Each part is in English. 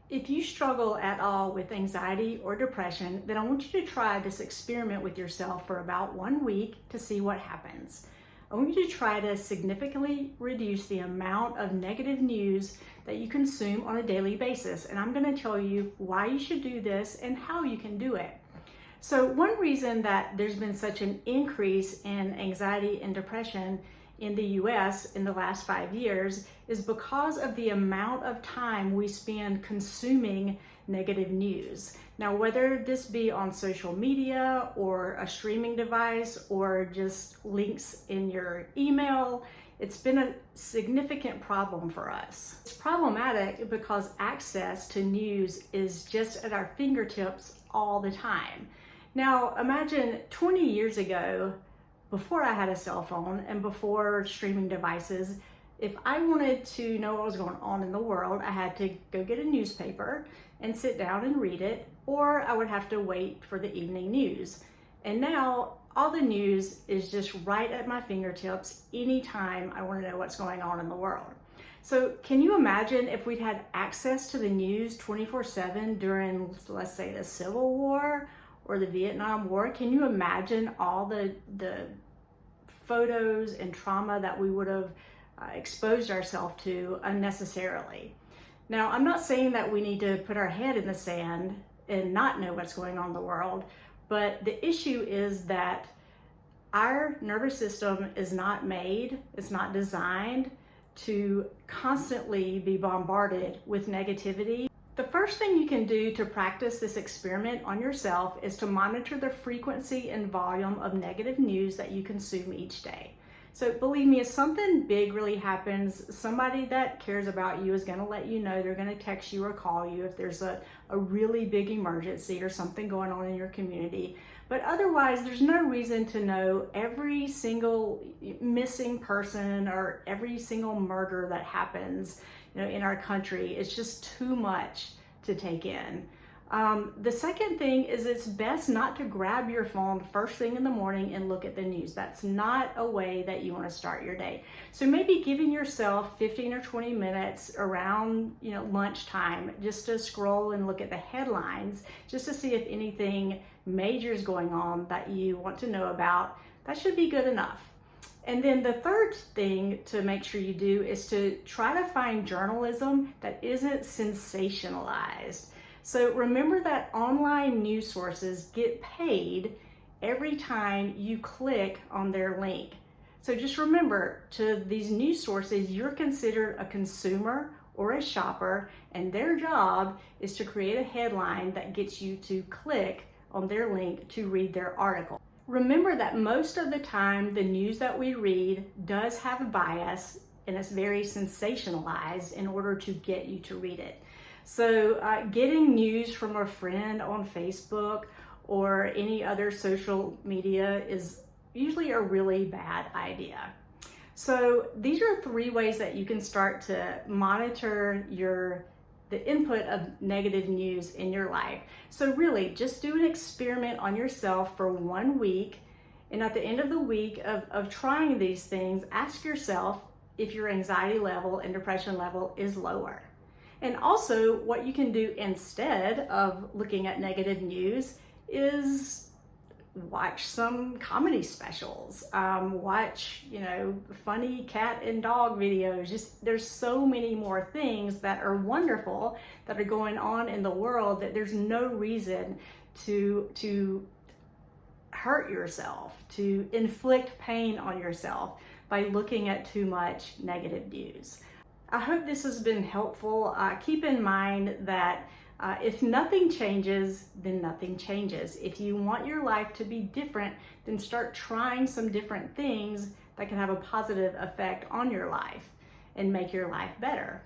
If you struggle at all with anxiety or depression, then I want you to try this experiment with yourself for about 1 week to see what happens. I want you to try to significantly reduce the amount of negative news that you consume on a daily basis. And I'm going to tell you why you should do this and how you can do it. So one reason that there's been such an increase in anxiety and depression in the US in the last 5 years is because of the amount of time we spend consuming negative news. Now, whether this be on social media or a streaming device or just links in your email, it's been a significant problem for us. It's problematic because access to news is just at our fingertips all the time. Now, imagine 20 years ago, before I had a cell phone and before streaming devices, if I wanted to know what was going on in the world, I had to go get a newspaper and sit down and read it, or I would have to wait for the evening news. And now all the news is just right at my fingertips anytime I want to know what's going on in the world. So can you imagine if we'd had access to the news 24/7 during, let's say, the Civil War or the Vietnam War? Can you imagine all the photos and trauma that we would have exposed ourselves to unnecessarily? Now, I'm not saying that we need to put our head in the sand and not know what's going on in the world, but the issue is that our nervous system is not made, it's not designed to constantly be bombarded with negativity. The first thing you can do to practice this experiment on yourself is to monitor the frequency and volume of negative news that you consume each day. So believe me, if something big really happens, somebody that cares about you is going to let you know. They're going to text you or call you if there's a really big emergency or something going on in your community. But otherwise, there's no reason to know every single missing person or every single murder that happens, in our country. It's just too much to take in. The second thing is it's best not to grab your phone first thing in the morning and look at the news. That's not a way that you want to start your day. So maybe giving yourself 15 or 20 minutes around, lunchtime, just to scroll and look at the headlines, just to see if anything major is going on that you want to know about. That should be good enough. And then the third thing to make sure you do is to try to find journalism that isn't sensationalized. So remember that online news sources get paid every time you click on their link. So just remember, to these news sources, you're considered a consumer or a shopper, and their job is to create a headline that gets you to click on their link to read their article. Remember that most of the time, the news that we read does have a bias, and it's very sensationalized in order to get you to read it. So getting news from a friend on Facebook or any other social media is usually a really bad idea. So these are 3 ways that you can start to monitor the input of negative news in your life. So really, just do an experiment on yourself for 1 week. And at the end of the week of trying these things, ask yourself if your anxiety level and depression level is lower. And also, what you can do instead of looking at negative news is watch some comedy specials, watch, funny cat and dog videos. Just, there's so many more things that are wonderful that are going on in the world that there's no reason to hurt yourself, to inflict pain on yourself by looking at too much negative news. I hope this has been helpful. Keep in mind that if nothing changes, then nothing changes. If you want your life to be different, then start trying some different things that can have a positive effect on your life and make your life better.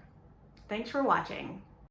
Thanks for watching.